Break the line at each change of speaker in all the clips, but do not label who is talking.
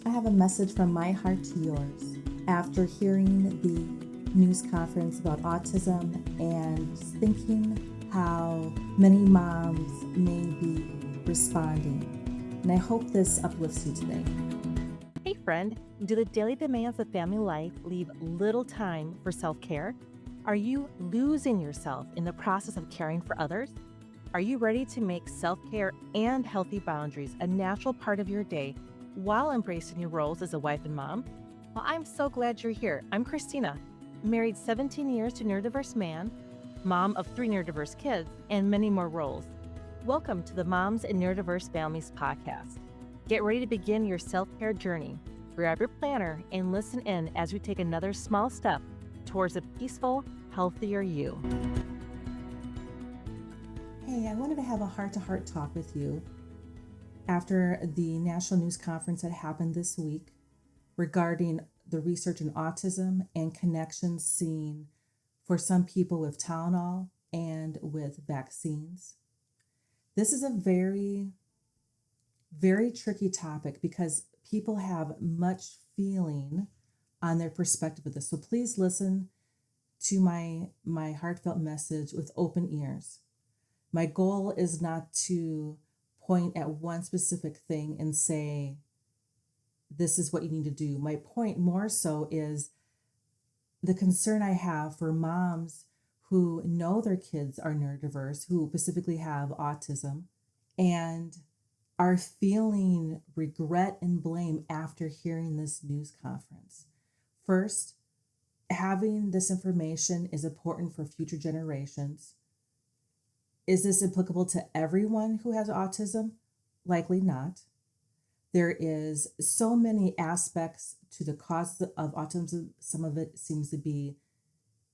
I have a message from my heart to yours. After hearing the news conference about autism and thinking how many moms may be responding, and I hope this uplifts you today.
Hey friend, do the daily demands of family life leave little time for self-care? Are you losing yourself in the process of caring for others? Are you ready to make self-care and healthy boundaries a natural part of your day while embracing your roles as a wife and mom? Well, I'm so glad you're here. I'm Christina, married 17 years to a neurodiverse man, mom of 3 neurodiverse kids, and many more roles. Welcome to the Moms in Neurodiverse Families podcast. Get ready to begin your self-care journey. Grab your planner and listen in as we take another small step towards a peaceful, healthier you.
Hey, I wanted to have a heart-to-heart talk with you after the national news conference that happened this week regarding the research in autism and connections seen for some people with Tylenol and with vaccines. This is a very, very tricky topic because people have much feeling on their perspective of this. So please listen to my heartfelt message with open ears. My goal is not to point at one specific thing and say, this is what you need to do. My point more so is the concern I have for moms who know their kids are neurodiverse, who specifically have autism, and are feeling regret and blame after hearing this news conference. First, having this information is important for future generations. Is this applicable to everyone who has autism? Likely not. There is so many aspects to the cause of autism. Some of it seems to be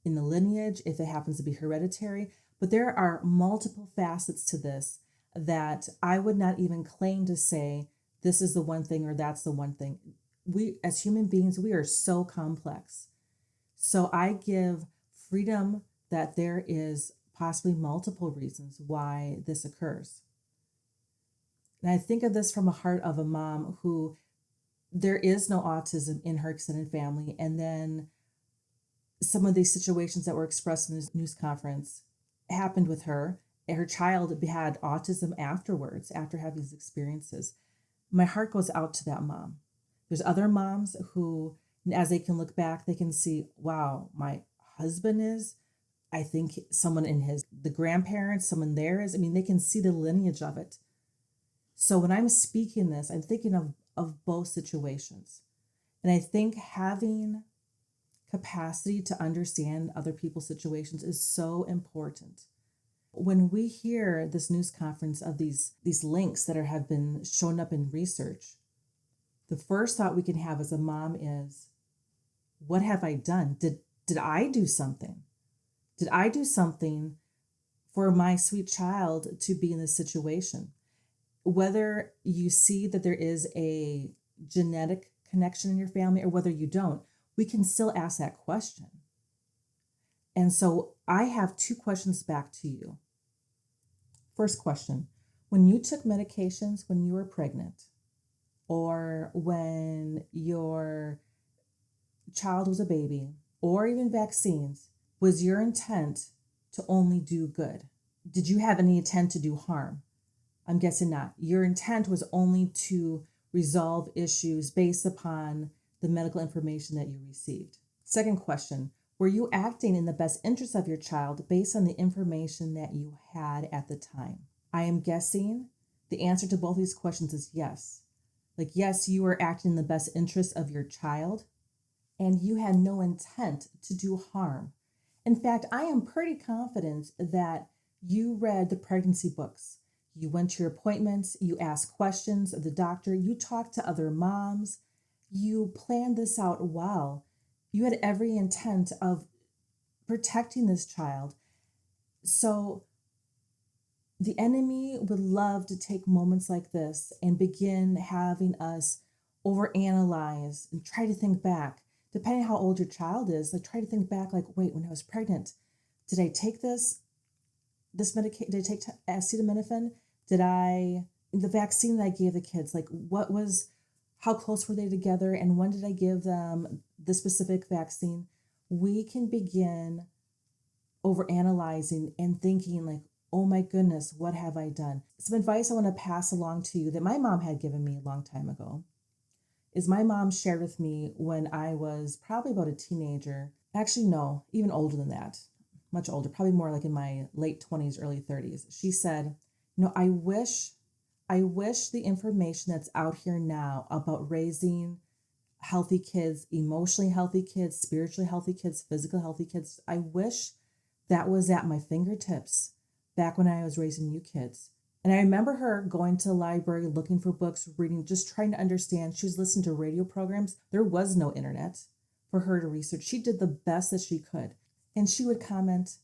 in the lineage, if it happens to be hereditary, but there are multiple facets to this that I would not even claim to say this is the one thing or that's the one thing. We, as human beings, we are so complex. So I give freedom that there is possibly multiple reasons why this occurs. And I think of this from a heart of a mom who there is no autism in her extended family. And then some of these situations that were expressed in this news conference happened with her. Her child had autism afterwards, after having these experiences. My heart goes out to that mom. There's other moms who, as they can look back, they can see, wow, my husband is, I think someone in the grandparents, someone there is, they can see the lineage of it. So when I'm speaking this, I'm thinking of both situations. And I think having capacity to understand other people's situations is so important. When we hear this news conference of these links that have been shown up in research, the first thought we can have as a mom is, what have I done? Did I do something? Did I do something for my sweet child to be in this situation? Whether you see that there is a genetic connection in your family or whether you don't, we can still ask that question. And so I have 2 questions back to you. First question, when you took medications when you were pregnant or when your child was a baby or even vaccines, was your intent to only do good? Did you have any intent to do harm? I'm guessing not. Your intent was only to resolve issues based upon the medical information that you received. Second question, were you acting in the best interest of your child based on the information that you had at the time? I am guessing the answer to both these questions is yes. Like, yes, you were acting in the best interest of your child and you had no intent to do harm. In fact, I am pretty confident that you read the pregnancy books. You went to your appointments, you asked questions of the doctor, you talked to other moms, you planned this out well. You had every intent of protecting this child. So the enemy would love to take moments like this and begin having us overanalyze and try to think back. Depending on how old your child is, like try to think back, like, wait, when I was pregnant, did I take this medication? Did I take acetaminophen? The vaccine that I gave the kids, like how close were they together and when did I give them the specific vaccine, we can begin overanalyzing and thinking like, oh my goodness, what have I done? Some advice I want to pass along to you that my mom had given me a long time ago is my mom shared with me when I was probably about a teenager. Actually, no, even older than that, much older, probably more like in my late 20s, early 30s. She said, I wish the information that's out here now about raising healthy kids, emotionally healthy kids, spiritually healthy kids, physically healthy kids, I wish that was at my fingertips back when I was raising you kids. And I remember her going to the library, looking for books, reading, just trying to understand. She was listening to radio programs. There was no internet for her to research. She did the best that she could. And she would comment,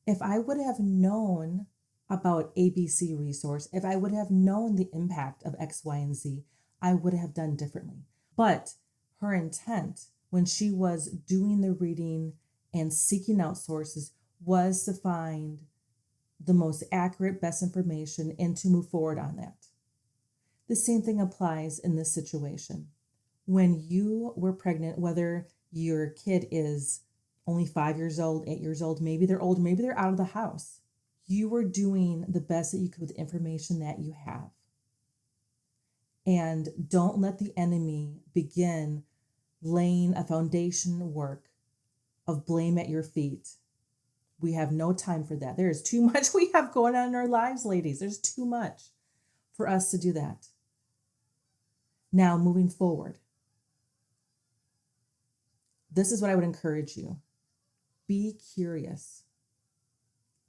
if I would have known about ABC resource, if I would have known the impact of X, Y, and Z, I would have done differently. But her intent when she was doing the reading and seeking out sources was to find the most accurate, best information and to move forward on that. The same thing applies in this situation. When you were pregnant, whether your kid is only 5 years old, 8 years old, maybe they're old, maybe they're out of the house, you were doing the best that you could with the information that you have. And don't let the enemy begin laying a foundation work of blame at your feet. We have no time for that. There is too much we have going on in our lives, ladies. There's too much for us to do that. Now, moving forward, this is what I would encourage you. Be curious.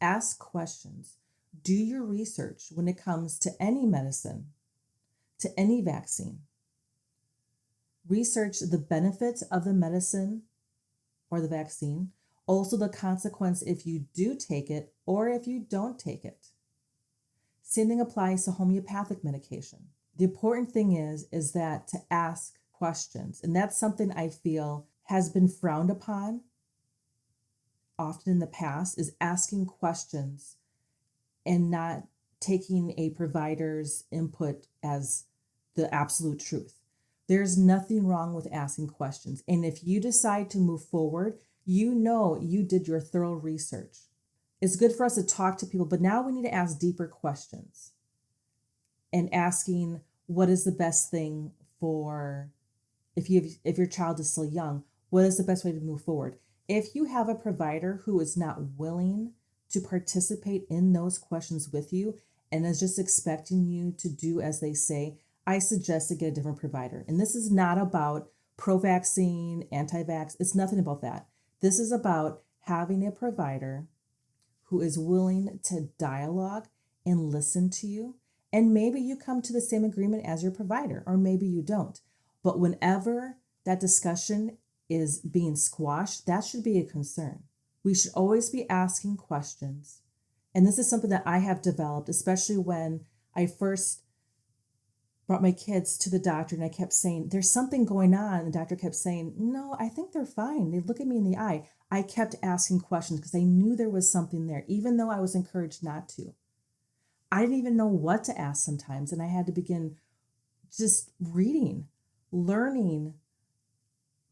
Ask questions. Do your research when it comes to any medicine, to any vaccine. Research the benefits of the medicine or the vaccine, also the consequence if you do take it or if you don't take it. Same thing applies to homeopathic medication. The important thing is that to ask questions, and that's something I feel has been frowned upon often in the past, is asking questions and not taking a provider's input as the absolute truth. There's nothing wrong with asking questions. And if you decide to move forward, you know you did your thorough research. It's good for us to talk to people, but now we need to ask deeper questions and asking what is the best thing for, if your child is still young, what is the best way to move forward? If you have a provider who is not willing to participate in those questions with you and is just expecting you to do as they say, I suggest to get a different provider. And this is not about pro-vaccine, anti-vax. It's nothing about that. This is about having a provider who is willing to dialogue and listen to you. And maybe you come to the same agreement as your provider, or maybe you don't. But whenever that discussion is being squashed, that should be a concern. We should always be asking questions. And this is something that I have developed, especially when I first brought my kids to the doctor and I kept saying, there's something going on. And the doctor kept saying, no, I think they're fine. They look at me in the eye. I kept asking questions because I knew there was something there, even though I was encouraged not to. I didn't even know what to ask sometimes. And I had to begin just reading, learning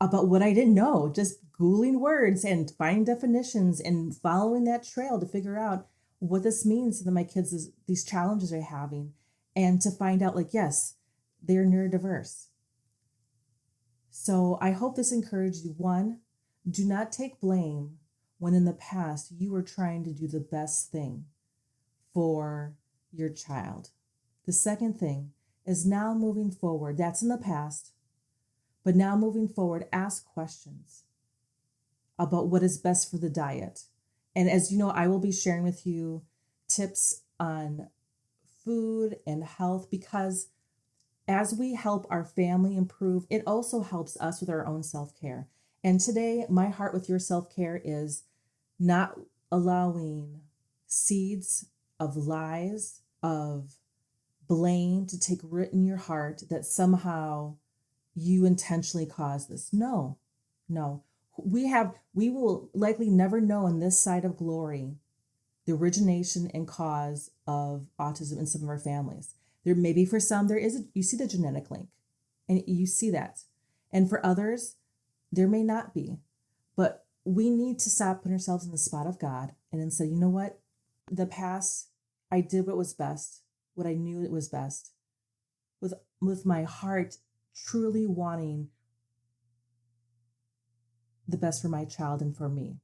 about what I didn't know, just Googling words and finding definitions and following that trail to figure out what this means to my kids, these challenges they're having. And to find out, like, yes, they're neurodiverse. So I hope this encouraged you. One, do not take blame when in the past you were trying to do the best thing for your child. The second thing is now moving forward. That's in the past. But now moving forward, ask questions about what is best for the diet. And as you know, I will be sharing with you tips on food and health, because as we help our family improve, it also helps us with our own self-care. And today, my heart with your self-care is not allowing seeds of lies, of blame to take root in your heart that somehow you intentionally caused this. No. We will likely never know on this side of glory the origination and cause of autism in some of our families. There maybe for some, you see the genetic link. And you see that. And for others, there may not be. But we need to stop putting ourselves in the spot of God and then say, you know what? The past, I did what was best, what I knew it was best, with my heart truly wanting the best for my child and for me.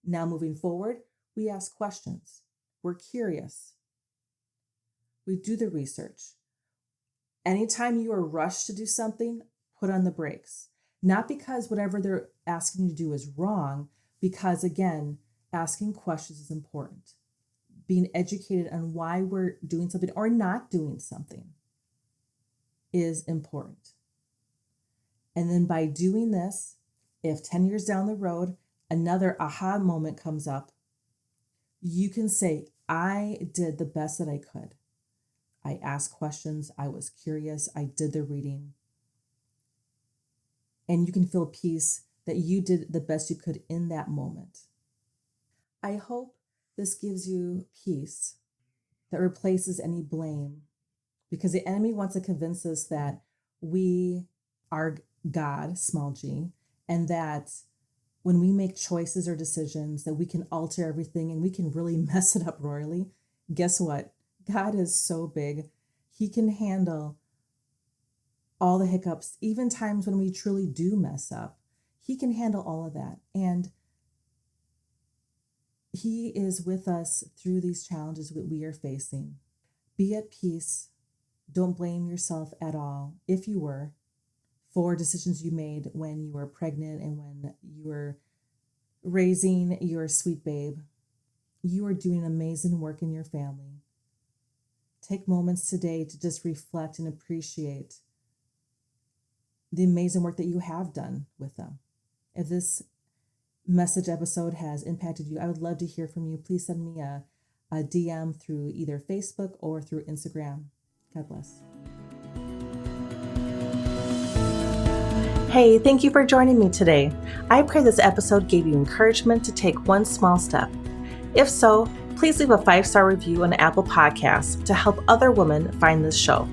Now moving forward, we ask questions. We're curious. We do the research. Anytime you are rushed to do something, put on the brakes. Not because whatever they're asking you to do is wrong, because again, asking questions is important. Being educated on why we're doing something or not doing something is important. And then by doing this, if 10 years down the road, another aha moment comes up, you can say, I did the best that I could. I asked questions. I was curious. I did the reading. And you can feel peace that you did the best you could in that moment. I hope this gives you peace that replaces any blame, because the enemy wants to convince us that we are God, small g, and that when we make choices or decisions that we can alter everything and we can really mess it up royally. Guess what? God is so big. He can handle all the hiccups, even times when we truly do mess up. He can handle all of that. And He is with us through these challenges that we are facing. Be at peace. Don't blame yourself at all, if you were, for decisions you made when you were pregnant and when you were raising your sweet babe. You are doing amazing work in your family. Take moments today to just reflect and appreciate the amazing work that you have done with them. If this message episode has impacted you, I would love to hear from you. Please send me a DM through either Facebook or through Instagram. God bless.
Hey, thank you for joining me today. I pray this episode gave you encouragement to take one small step. If so, please leave a 5-star review on Apple Podcasts to help other women find this show.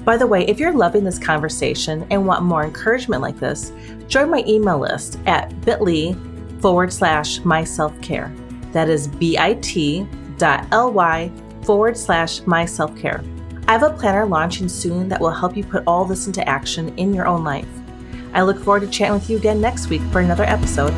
By the way, if you're loving this conversation and want more encouragement like this, join my email list at bit.ly/myselfcare. That is bit.ly/myselfcare. I have a planner launching soon that will help you put all this into action in your own life. I look forward to chatting with you again next week for another episode.